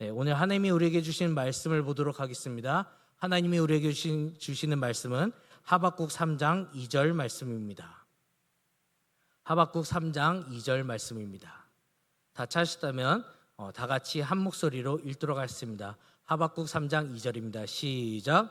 오늘 하나님이 우리에게 주신 말씀을 보도록 하겠습니다. 하나님이 우리에게 주시는 말씀은 하박국 3장 2절 말씀입니다. 하박국 3장 2절 말씀입니다. 다 찾으셨다면 다 같이 한 목소리로 읽도록 하겠습니다. 하박국 3장 2절입니다. 시작.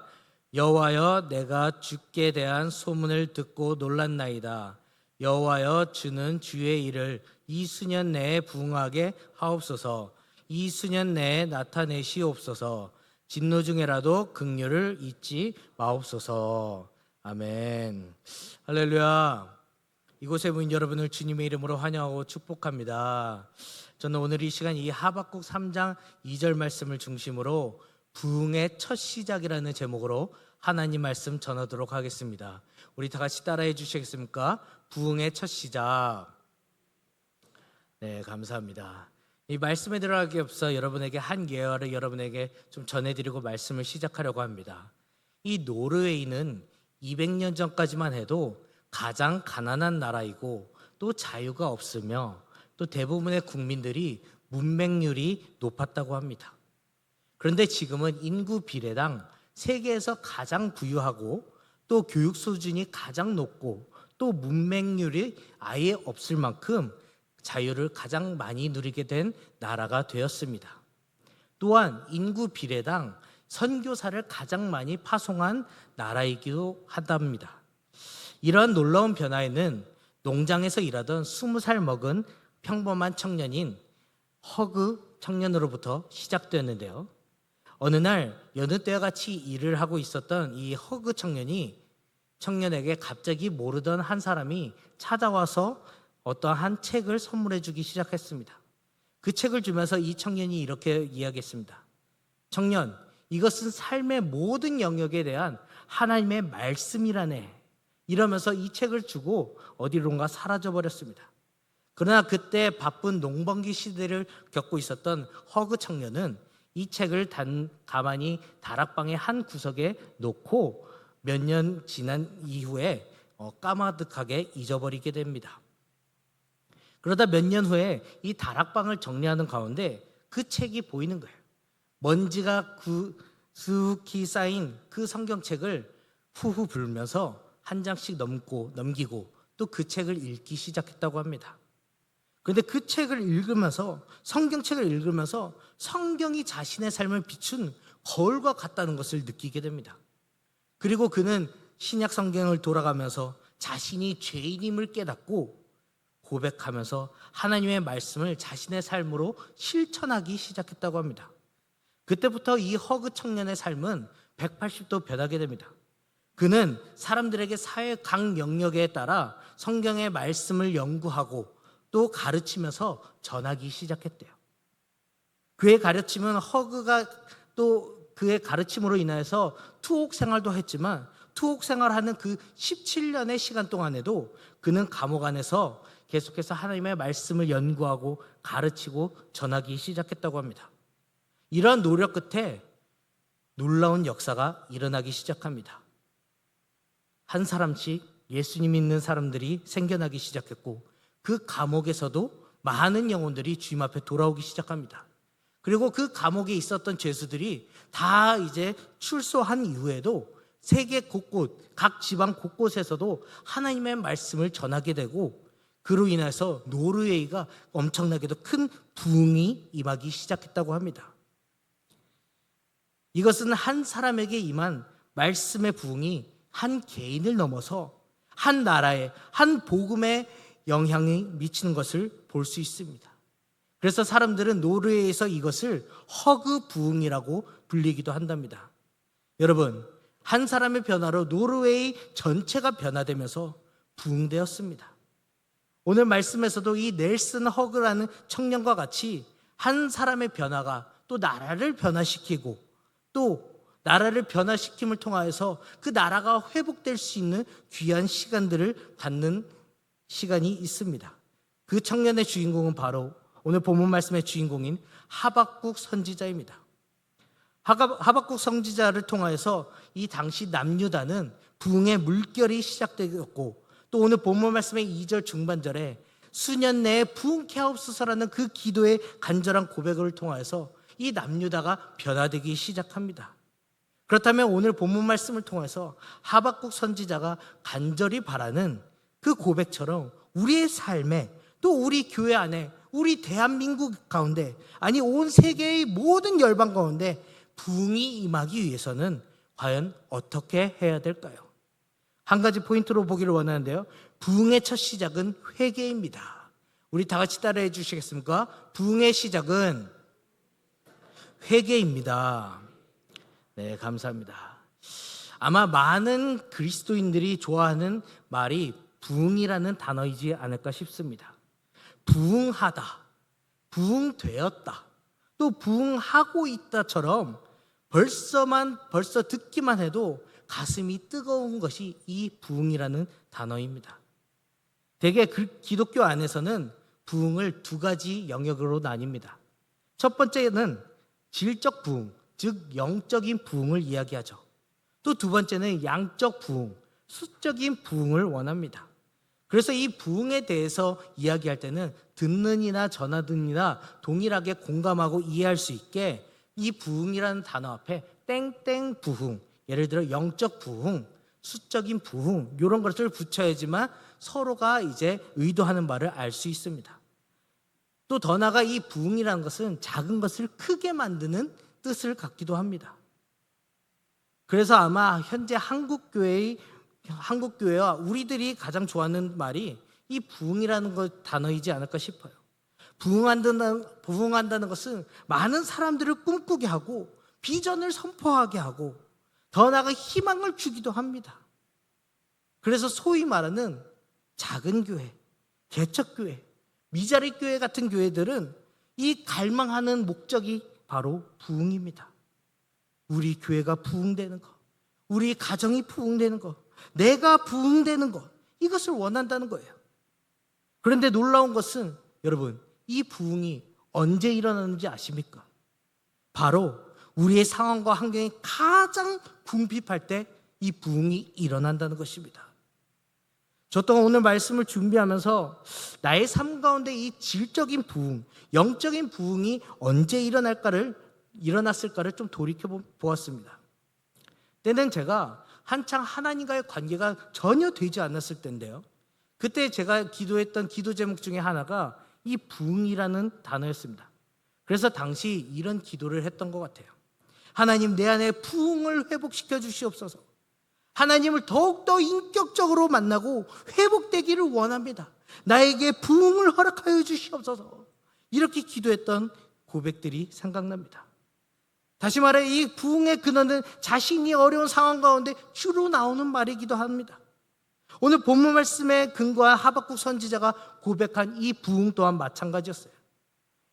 여호와여, 내가 주께 대한 소문을 듣고 놀랐나이다. 여호와여, 주는 주의 일을 이 수년 내에 부응하게 하옵소서. 이 수년 내에 나타내시옵소서. 진노 중에라도 긍휼을 잊지 마옵소서. 아멘. 할렐루야. 이곳에 모인 여러분을 주님의 이름으로 환영하고 축복합니다. 저는 오늘 이 시간 이 하박국 3장 2절 말씀을 중심으로 부흥의 첫 시작이라는 제목으로 하나님 말씀 전하도록 하겠습니다. 우리 다 같이 따라해 주시겠습니까? 부흥의 첫 시작. 네, 감사합니다. 이 말씀에 들어가기 앞서 여러분에게 한 예화를 여러분에게 좀 전해드리고 말씀을 시작하려고 합니다. 이 노르웨이는 200년 전까지만 해도 가장 가난한 나라이고 또 자유가 없으며 또 대부분의 국민들이 문맹률이 높았다고 합니다. 그런데 지금은 인구 비례당 세계에서 가장 부유하고 또 교육 수준이 가장 높고 또 문맹률이 아예 없을 만큼 자유를 가장 많이 누리게 된 나라가 되었습니다. 또한 인구 비례당 선교사를 가장 많이 파송한 나라이기도 하답니다. 이러한 놀라운 변화에는 농장에서 일하던 20살 먹은 평범한 청년인 허그 청년으로부터 시작되었는데요. 어느 날 여느 때와 같이 일을 하고 있었던 이 허그 청년에게 갑자기 모르던 한 사람이 찾아와서 어떠한 책을 선물해 주기 시작했습니다. 그 책을 주면서 이 청년이 이렇게 이야기했습니다. 청년, 이것은 삶의 모든 영역에 대한 하나님의 말씀이라네. 이러면서 이 책을 주고 어디론가 사라져버렸습니다. 그러나 그때 바쁜 농번기 시대를 겪고 있었던 허그 청년은 이 책을 가만히 다락방의 한 구석에 놓고 몇 년 지난 이후에 까마득하게 잊어버리게 됩니다. 그러다 몇 년 후에 이 다락방을 정리하는 가운데 그 책이 보이는 거예요. 먼지가 수북히 쌓인 그 성경책을 후후 불면서 한 장씩 넘기고 또 그 책을 읽기 시작했다고 합니다. 그런데 그 책을 읽으면서 성경책을 읽으면서 성경이 자신의 삶을 비춘 거울과 같다는 것을 느끼게 됩니다. 그리고 그는 신약 성경을 돌아가면서 자신이 죄인임을 깨닫고 고백하면서 하나님의 말씀을 자신의 삶으로 실천하기 시작했다고 합니다. 그때부터 이 허그 청년의 삶은 180도 변하게 됩니다. 그는 사람들에게 사회 각 영역에 따라 성경의 말씀을 연구하고 또 가르치면서 전하기 시작했대요. 그의 가르침은 허그가 또 그의 가르침으로 인해서 투옥 생활도 했지만 투옥 생활하는 그 17년의 시간 동안에도 그는 감옥 안에서 계속해서 하나님의 말씀을 연구하고 가르치고 전하기 시작했다고 합니다. 이러한 노력 끝에 놀라운 역사가 일어나기 시작합니다. 한 사람씩 예수님 믿는 사람들이 생겨나기 시작했고 그 감옥에서도 많은 영혼들이 주님 앞에 돌아오기 시작합니다. 그리고 그 감옥에 있었던 죄수들이 다 이제 출소한 이후에도 세계 곳곳, 각 지방 곳곳에서도 하나님의 말씀을 전하게 되고 그로 인해서 노르웨이가 엄청나게도 큰 부흥이 임하기 시작했다고 합니다. 이것은 한 사람에게 임한 말씀의 부흥이 한 개인을 넘어서 한 나라에, 한 복음에 영향이 미치는 것을 볼 수 있습니다. 그래서 사람들은 노르웨이에서 이것을 허그 부흥이라고 불리기도 한답니다. 여러분, 한 사람의 변화로 노르웨이 전체가 변화되면서 부흥되었습니다. 오늘 말씀에서도 이 넬슨 허그라는 청년과 같이 한 사람의 변화가 또 나라를 변화시키고 또 나라를 변화시킴을 통하여서 그 나라가 회복될 수 있는 귀한 시간들을 갖는 시간이 있습니다. 그 청년의 주인공은 바로 오늘 본문 말씀의 주인공인 하박국 선지자입니다. 하박국 선지자를 통하여서 이 당시 남유다는 부흥의 물결이 시작되었고 또 오늘 본문 말씀의 2절 중반절에 수년 내에 부흥케 하옵소서라는 그 기도의 간절한 고백을 통하여서 이 남유다가 변화되기 시작합니다. 그렇다면 오늘 본문 말씀을 통해서 하박국 선지자가 간절히 바라는 그 고백처럼 우리의 삶에, 또 우리 교회 안에, 우리 대한민국 가운데, 아니 온 세계의 모든 열방 가운데 부흥이 임하기 위해서는 과연 어떻게 해야 될까요? 한 가지 포인트로 보기를 원하는데요, 부흥의 첫 시작은 회개입니다. 우리 다 같이 따라해 주시겠습니까? 부흥의 시작은 회개입니다. 네, 감사합니다. 아마 많은 그리스도인들이 좋아하는 말이 부흥이라는 단어이지 않을까 싶습니다. 부흥하다, 부흥되었다, 또 부흥하고 있다처럼 벌써 듣기만 해도 가슴이 뜨거운 것이 이 부흥이라는 단어입니다. 대개 기독교 안에서는 부흥을 두 가지 영역으로 나뉩니다. 첫 번째는 질적 부흥, 즉 영적인 부흥을 이야기하죠. 또 두 번째는 양적 부흥, 수적인 부흥을 원합니다. 그래서 이 부흥에 대해서 이야기할 때는 듣는 이나 전하는 이나 동일하게 공감하고 이해할 수 있게 이 부흥이라는 단어 앞에 땡땡 부흥, 예를 들어 영적 부흥, 수적인 부흥, 이런 것을 붙여야지만 서로가 이제 의도하는 바를 알 수 있습니다. 또 더 나아가 이 부흥이라는 것은 작은 것을 크게 만드는 뜻을 갖기도 합니다. 그래서 아마 현재 한국교회와 우리들이 가장 좋아하는 말이 이 부흥이라는 단어이지 않을까 싶어요. 부흥한다는 것은 많은 사람들을 꿈꾸게 하고 비전을 선포하게 하고 더 나아가 희망을 주기도 합니다. 그래서 소위 말하는 작은 교회, 개척교회, 미자리 교회 같은 교회들은 이 갈망하는 목적이 바로 부흥입니다. 우리 교회가 부흥되는 것, 우리 가정이 부흥되는 것, 내가 부흥되는 것, 이것을 원한다는 거예요. 그런데 놀라운 것은 여러분, 이 부흥이 언제 일어나는지 아십니까? 바로 우리의 상황과 환경이 가장 궁핍할 때 이 부흥이 일어난다는 것입니다. 저 또한 오늘 말씀을 준비하면서 나의 삶 가운데 이 질적인 부흥, 영적인 부흥이 언제 일어났을까를 좀 돌이켜 보았습니다. 때는 제가 한창 하나님과의 관계가 전혀 되지 않았을 때인데요, 그때 제가 기도했던 기도 제목 중에 하나가 이 부흥이라는 단어였습니다. 그래서 당시 이런 기도를 했던 것 같아요. 하나님, 내 안에 부흥을 회복시켜 주시옵소서. 하나님을 더욱더 인격적으로 만나고 회복되기를 원합니다. 나에게 부흥을 허락하여 주시옵소서. 이렇게 기도했던 고백들이 생각납니다. 다시 말해 이 부흥의 근원은 자신이 어려운 상황 가운데 주로 나오는 말이기도 합니다. 오늘 본문 말씀에 근거한 하박국 선지자가 고백한 이 부흥 또한 마찬가지였어요.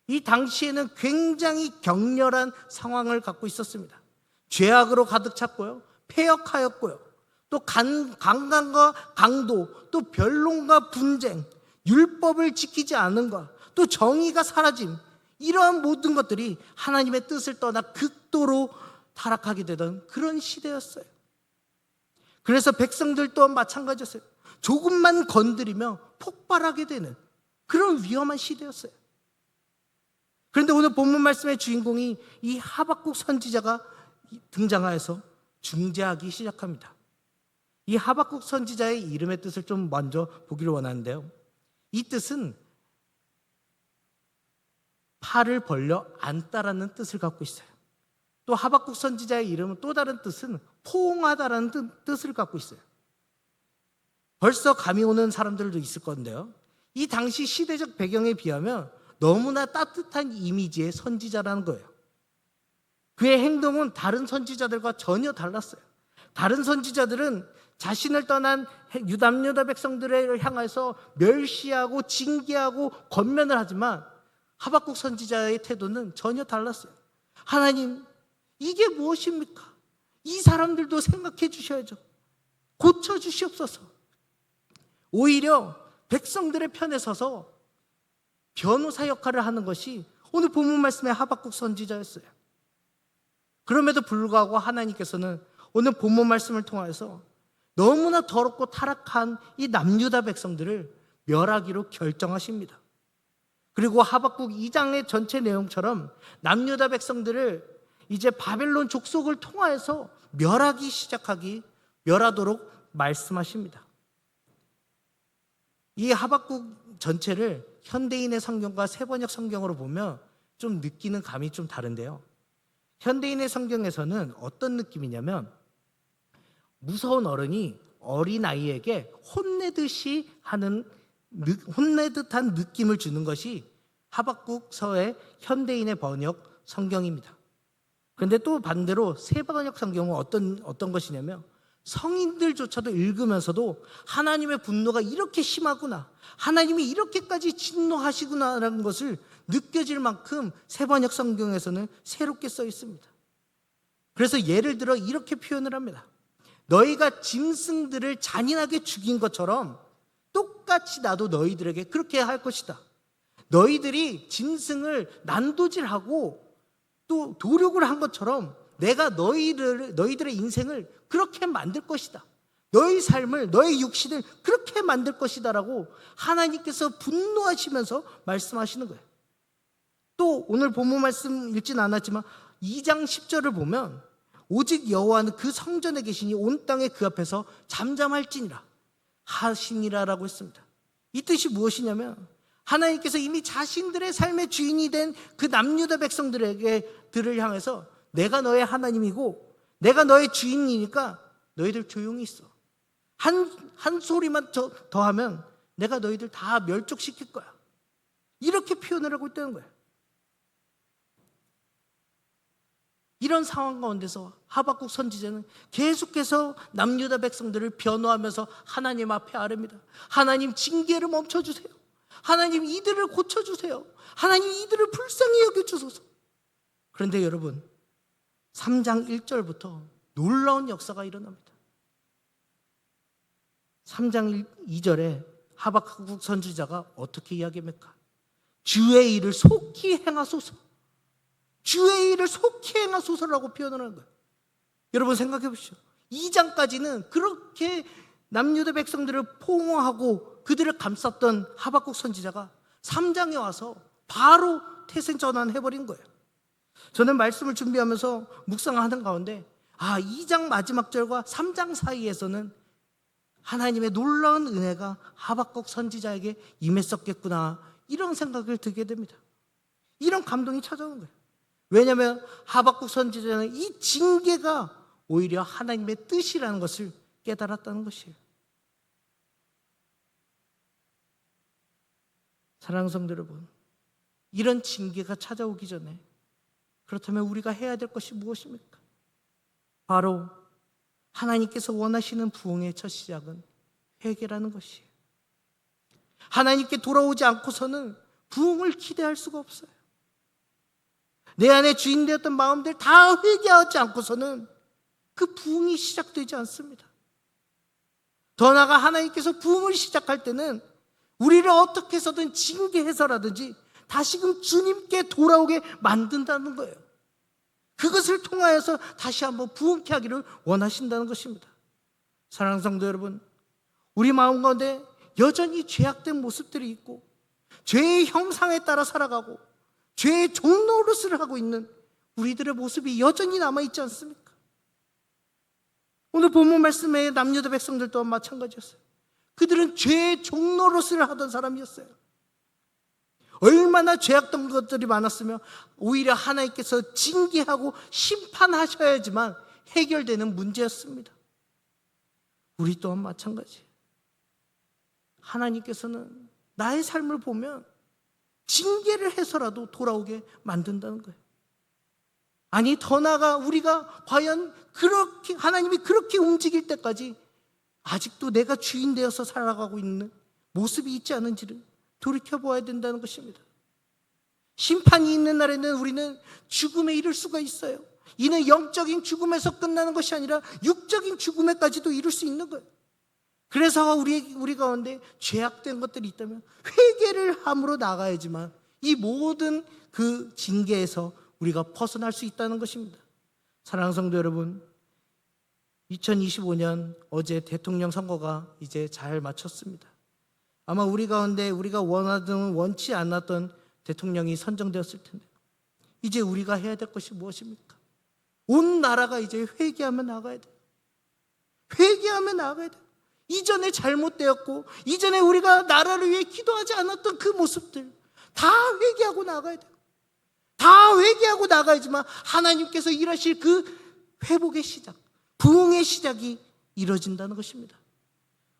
이 당시에는 굉장히 격렬한 상황을 갖고 있었습니다. 죄악으로 가득 찼고요, 폐역하였고요, 또 강간과 강도, 또 변론과 분쟁, 율법을 지키지 않은 것, 또 정의가 사라짐, 이러한 모든 것들이 하나님의 뜻을 떠나 극도로 타락하게 되던 그런 시대였어요. 그래서 백성들 또한 마찬가지였어요. 조금만 건드리며 폭발하게 되는 그런 위험한 시대였어요. 그런데 오늘 본문 말씀의 주인공이 이 하박국 선지자가 등장하여서 중재하기 시작합니다. 이 하박국 선지자의 이름의 뜻을 좀 먼저 보기를 원하는데요, 이 뜻은 팔을 벌려 앉다라는 뜻을 갖고 있어요. 또 하박국 선지자의 이름은 또 다른 뜻은 포옹하다라는 뜻을 갖고 있어요. 벌써 감이 오는 사람들도 있을 건데요, 이 당시 시대적 배경에 비하면 너무나 따뜻한 이미지의 선지자라는 거예요. 그의 행동은 다른 선지자들과 전혀 달랐어요. 다른 선지자들은 자신을 떠난 유다 백성들을 향해서 멸시하고 징계하고 권면을 하지만 하박국 선지자의 태도는 전혀 달랐어요. 하나님, 이게 무엇입니까? 이 사람들도 생각해 주셔야죠. 고쳐 주시옵소서. 오히려 백성들의 편에 서서 변호사 역할을 하는 것이 오늘 본문 말씀의 하박국 선지자였어요. 그럼에도 불구하고 하나님께서는 오늘 본문 말씀을 통해서 너무나 더럽고 타락한 이 남유다 백성들을 멸하기로 결정하십니다. 그리고 하박국 2장의 전체 내용처럼 남유다 백성들을 이제 바벨론 족속을 통하여서 멸하도록 말씀하십니다. 이 하박국 전체를 현대인의 성경과 세번역 성경으로 보면 좀 느끼는 감이 좀 다른데요. 현대인의 성경에서는 어떤 느낌이냐면 무서운 어른이 어린아이에게 혼내듯한 느낌을 주는 것이 하박국서의 현대인의 번역 성경입니다. 그런데 또 반대로 세번역 성경은 어떤 것이냐면 성인들조차도 읽으면서도 하나님의 분노가 이렇게 심하구나, 하나님이 이렇게까지 진노하시구나라는 것을 느껴질 만큼 세번역 성경에서는 새롭게 써 있습니다. 그래서 예를 들어 이렇게 표현을 합니다. 너희가 짐승들을 잔인하게 죽인 것처럼 똑같이 나도 너희들에게 그렇게 할 것이다. 너희들이 짐승을 난도질하고 또 도륙을 한 것처럼 내가 너희들의 인생을 그렇게 만들 것이다. 너희 삶을, 너희 육신을 그렇게 만들 것이다 라고 하나님께서 분노하시면서 말씀하시는 거예요. 또 오늘 본문 말씀 읽진 않았지만 2장 10절을 보면 오직 여호와는 그 성전에 계시니 온 땅에 그 앞에서 잠잠할지니라 하시니라라고 했습니다. 이 뜻이 무엇이냐면 하나님께서 이미 자신들의 삶의 주인이 된 그 남유다 백성들을 향해서 내가 너의 하나님이고 내가 너의 주인이니까 너희들 조용히 있어. 한 소리만 더 하면 내가 너희들 다 멸족시킬 거야. 이렇게 표현을 하고 있다는 거예요. 이런 상황 가운데서 하박국 선지자는 계속해서 남유다 백성들을 변호하면서 하나님 앞에 아뢰입니다. 하나님 징계를 멈춰주세요. 하나님 이들을 고쳐주세요. 하나님 이들을 불쌍히 여겨주소서. 그런데 여러분 3장 1절부터 놀라운 역사가 일어납니다. 3장 2절에 하박국 선지자가 어떻게 이야기합니까? 주의 일을 속히 행하소서. 주의 일을 속히 행하소서라고 표현을 하는 거예요. 여러분 생각해 보시죠. 2장까지는 그렇게 남유다 백성들을 포옹하고 그들을 감쌌던 하박국 선지자가 3장에 와서 바로 태생 전환해버린 거예요. 저는 말씀을 준비하면서 묵상하는 가운데 2장 마지막 절과 3장 사이에서는 하나님의 놀라운 은혜가 하박국 선지자에게 임했었겠구나, 이런 생각을 들게 됩니다. 이런 감동이 찾아오는 거예요. 왜냐하면 하박국 선지자는 이 징계가 오히려 하나님의 뜻이라는 것을 깨달았다는 것이에요. 사랑하는 성도 여러분, 이런 징계가 찾아오기 전에 그렇다면 우리가 해야 될 것이 무엇입니까? 바로 하나님께서 원하시는 부흥의 첫 시작은 회개라는 것이에요. 하나님께 돌아오지 않고서는 부흥을 기대할 수가 없어요. 내 안에 주인 되었던 마음들 다 회개하지 않고서는 그 부흥이 시작되지 않습니다. 더 나아가 하나님께서 부흥을 시작할 때는 우리를 어떻게 해서든 징계해서라든지 다시금 주님께 돌아오게 만든다는 거예요. 그것을 통하여서 다시 한번 부흥케 하기를 원하신다는 것입니다. 사랑하는 성도 여러분, 우리 마음 가운데 여전히 죄악된 모습들이 있고 죄의 형상에 따라 살아가고 죄의 종노릇을 하고 있는 우리들의 모습이 여전히 남아있지 않습니까? 오늘 본문 말씀에 남유다 백성들 또한 마찬가지였어요. 그들은 죄의 종노릇을 하던 사람이었어요. 얼마나 죄악된 것들이 많았으며 오히려 하나님께서 징계하고 심판하셔야지만 해결되는 문제였습니다. 우리 또한 마찬가지. 하나님께서는 나의 삶을 보면 징계를 해서라도 돌아오게 만든다는 거예요. 아니 더 나아가 우리가 과연 그렇게 하나님이 그렇게 움직일 때까지 아직도 내가 주인 되어서 살아가고 있는 모습이 있지 않은지를 돌이켜보아야 된다는 것입니다. 심판이 있는 날에는 우리는 죽음에 이를 수가 있어요. 이는 영적인 죽음에서 끝나는 것이 아니라 육적인 죽음에까지도 이룰 수 있는 거예요. 그래서 우리 가운데 죄악된 것들이 있다면 회개를 함으로 나가야지만 이 모든 그 징계에서 우리가 벗어날 수 있다는 것입니다. 사랑하는 성도 여러분, 2025년 어제 대통령 선거가 이제 잘 마쳤습니다. 아마 우리 가운데 우리가 원하든 원치 않았던 대통령이 선정되었을 텐데 이제 우리가 해야 될 것이 무엇입니까? 온 나라가 이제 회개하며 나가야 돼. 회개하며 나가야 돼. 이전에 잘못되었고 이전에 우리가 나라를 위해 기도하지 않았던 그 모습들 다 회개하고 나가야 돼. 다 회개하고 나가야지만 하나님께서 일하실 그 회복의 시작, 부흥의 시작이 이루어진다는 것입니다.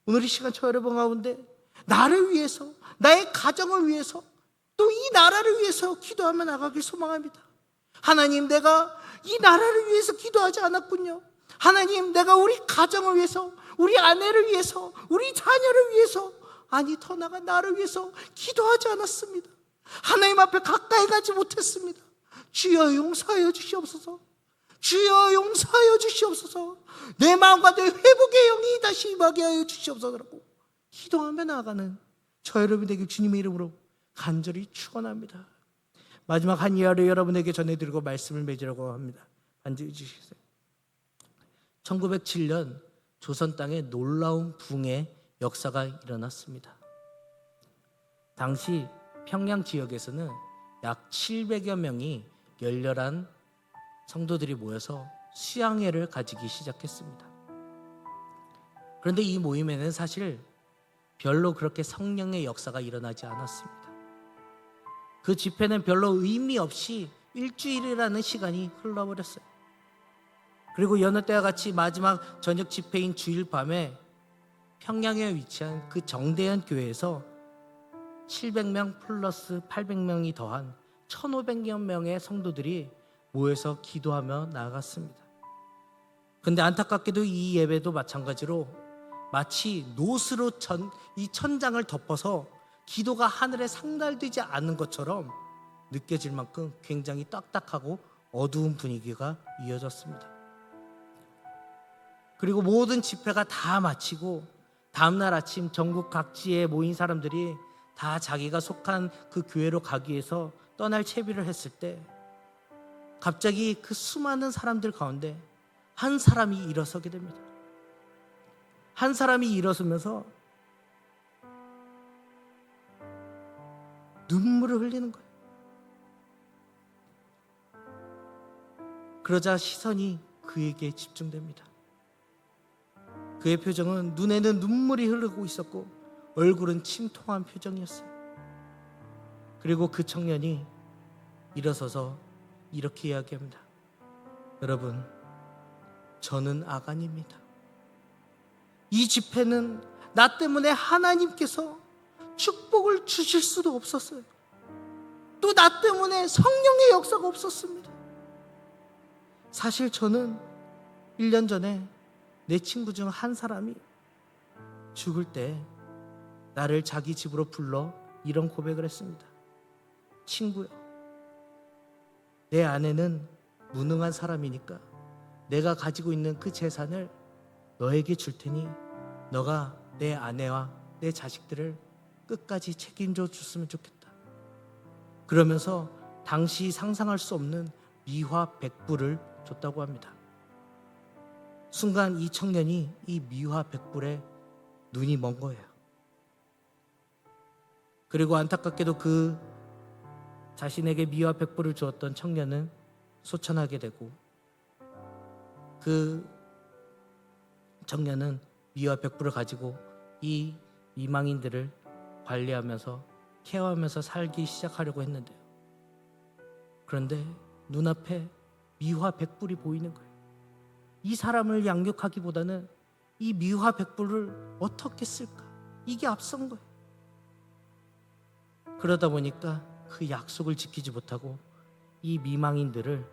오늘 이 시간 저 여러분 가운데 나를 위해서, 나의 가정을 위해서, 또 이 나라를 위해서 기도하며 나가길 소망합니다. 하나님, 내가 이 나라를 위해서 기도하지 않았군요. 하나님, 내가 우리 가정을 위해서, 우리 아내를 위해서, 우리 자녀를 위해서, 아니 더 나아가 나를 위해서 기도하지 않았습니다. 하나님 앞에 가까이 가지 못했습니다. 주여 용서하여 주시옵소서. 주여 용서하여 주시옵소서. 내 마음과 내 회복의 영이 다시 임하게 하여 주시옵소서라고 기도하며 나아가는 저 여러분 되길 주님의 이름으로 간절히 축원합니다. 마지막 한 이야기를 여러분에게 전해드리고 말씀을 맺으려고 합니다. 앉으 주시겠어요? 1907년 조선 땅에 놀라운 부흥의 역사가 일어났습니다. 당시 평양 지역에서는 약 700여 명이 열렬한 성도들이 모여서 수양회를 가지기 시작했습니다. 그런데 이 모임에는 사실 별로 그렇게 성령의 역사가 일어나지 않았습니다. 그 집회는 별로 의미 없이 일주일이라는 시간이 흘러버렸어요. 그리고 여느 때와 같이 마지막 저녁 집회인 주일 밤에 평양에 위치한 그 정대현 교회에서 700명 플러스 800명이 더한 1500여 명의 성도들이 모여서 기도하며 나아갔습니다. 그런데 안타깝게도 이 예배도 마찬가지로 마치 노스로 이 천장을 덮어서 기도가 하늘에 상달되지 않는 것처럼 느껴질 만큼 굉장히 딱딱하고 어두운 분위기가 이어졌습니다. 그리고 모든 집회가 다 마치고 다음날 아침 전국 각지에 모인 사람들이 다 자기가 속한 그 교회로 가기 위해서 떠날 채비를 했을 때 갑자기 그 수많은 사람들 가운데 한 사람이 일어서게 됩니다. 한 사람이 일어서면서 눈물을 흘리는 거예요. 그러자 시선이 그에게 집중됩니다. 그의 표정은 눈에는 눈물이 흐르고 있었고 얼굴은 침통한 표정이었어요. 그리고 그 청년이 일어서서 이렇게 이야기합니다. 여러분, 저는 아간입니다. 이 집회는 나 때문에 하나님께서 축복을 주실 수도 없었어요. 또 나 때문에 성령의 역사가 없었습니다. 사실 저는 1년 전에 내 친구 중 한 사람이 죽을 때 나를 자기 집으로 불러 이런 고백을 했습니다. 친구야, 내 아내는 무능한 사람이니까 내가 가지고 있는 그 재산을 너에게 줄 테니 너가 내 아내와 내 자식들을 끝까지 책임져 줬으면 좋겠다. 그러면서 당시 상상할 수 없는 미화 100불을 줬다고 합니다. 순간 이 청년이 이 미화 100불에 눈이 먼 거예요. 그리고 안타깝게도 그 자신에게 미화 100불을 주었던 청년은 소천하게 되고 그 청년은 미화 100불을 가지고 이 이망인들을 관리하면서 케어하면서 살기 시작하려고 했는데요. 그런데 눈앞에 미화 100불이 보이는 거예요. 이 사람을 양육하기보다는 이 미화 100불을 어떻게 쓸까? 이게 앞선 거예요. 그러다 보니까 그 약속을 지키지 못하고 이 미망인들을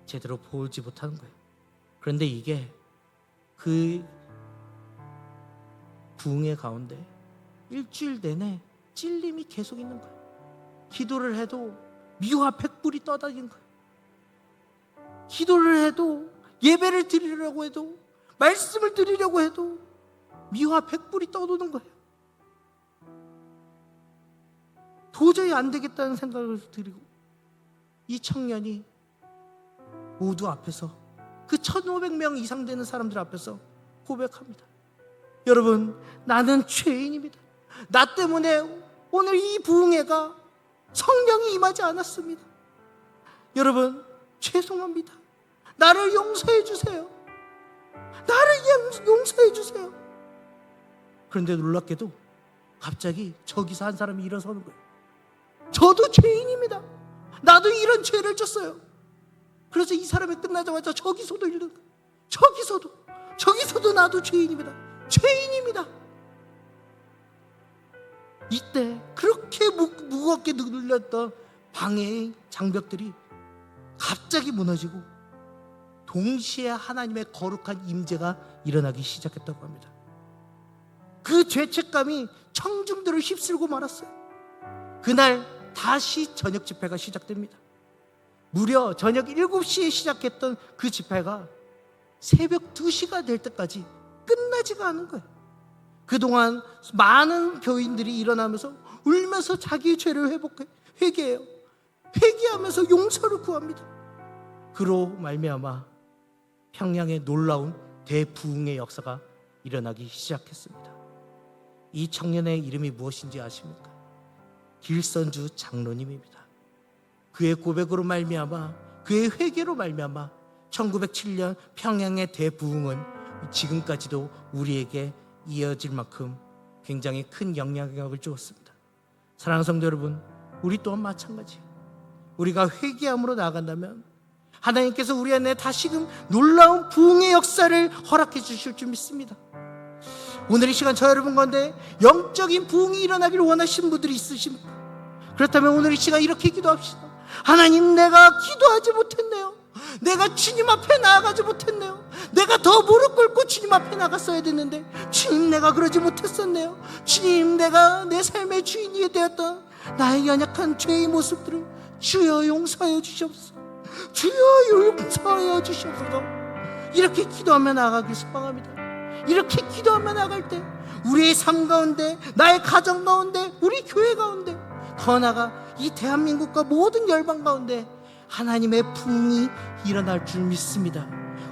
제대로 보지 못하는 거예요. 그런데 이게 그 부흥의 가운데 일주일 내내 찔림이 계속 있는 거예요. 기도를 해도 미화 100불이 떠다니는 거예요. 기도를 해도 예배를 드리려고 해도 말씀을 드리려고 해도 미화 100불이 떠도는 거예요. 도저히 안 되겠다는 생각을 드리고 이 청년이 모두 앞에서 그 1500명 이상 되는 사람들 앞에서 고백합니다. 여러분, 나는 죄인입니다. 나 때문에 오늘 이 부흥회가 성령이 임하지 않았습니다. 여러분, 죄송합니다. 나를 용서해 주세요. 나를 용서해 주세요. 그런데 놀랍게도 갑자기 저기서 한 사람이 일어서는 거예요. 저도 죄인입니다. 나도 이런 죄를 졌어요. 그래서 이 사람이 끝나자마자 저기서도 이러는 거예요. 저기서도 나도 죄인입니다. 죄인입니다. 이때 그렇게 무겁게 눌렸던 방해의 장벽들이 갑자기 무너지고 동시에 하나님의 거룩한 임재가 일어나기 시작했다고 합니다. 그 죄책감이 청중들을 휩쓸고 말았어요. 그날 다시 저녁 집회가 시작됩니다. 무려 저녁 7시에 시작했던 그 집회가 새벽 2시가 될 때까지 끝나지가 않은 거예요. 그동안 많은 교인들이 일어나면서 울면서 자기의 죄를 회개해요. 회개하면서 용서를 구합니다. 그로 말미암아 평양에 놀라운 대부흥의 역사가 일어나기 시작했습니다. 이 청년의 이름이 무엇인지 아십니까? 길선주 장로님입니다. 그의 고백으로 말미암아, 그의 회개로 말미암아 1907년 평양의 대부흥은 지금까지도 우리에게 이어질 만큼 굉장히 큰 영향력을 주었습니다. 사랑하는 성도 여러분, 우리 또한 마찬가지예요. 우리가 회개함으로 나아간다면 하나님께서 우리 안에 다시금 놀라운 부흥의 역사를 허락해 주실 줄 믿습니다. 오늘 이 시간 저 여러분 가운데 영적인 부흥이 일어나기를 원하시는 분들이 있으십니까? 그렇다면 오늘 이 시간 이렇게 기도합시다. 하나님, 내가 기도하지 못했네요. 내가 주님 앞에 나아가지 못했네요. 내가 더 무릎 꿇고 주님 앞에 나갔어야 됐는데, 주님, 내가 그러지 못했었네요. 주님, 내가 내 삶의 주인이 되었던 나의 연약한 죄의 모습들을 주여 용서하여 주시옵소서. 주여 용서하여 주시옵소서. 이렇게 기도하며 나아가길 소망합니다. 이렇게 기도하며 나아갈 때 우리의 삶 가운데, 나의 가정 가운데, 우리 교회 가운데, 더 나아가 이 대한민국과 모든 열방 가운데 하나님의 부흥이 일어날 줄 믿습니다.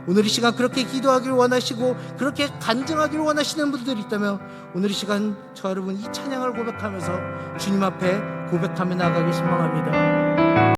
오늘 이 시간 그렇게 기도하기를 원하시고 그렇게 간증하기를 원하시는 분들이 있다면 오늘 이 시간 저 여러분 이 찬양을 고백하면서 주님 앞에 고백하며 나아가길 소망합니다.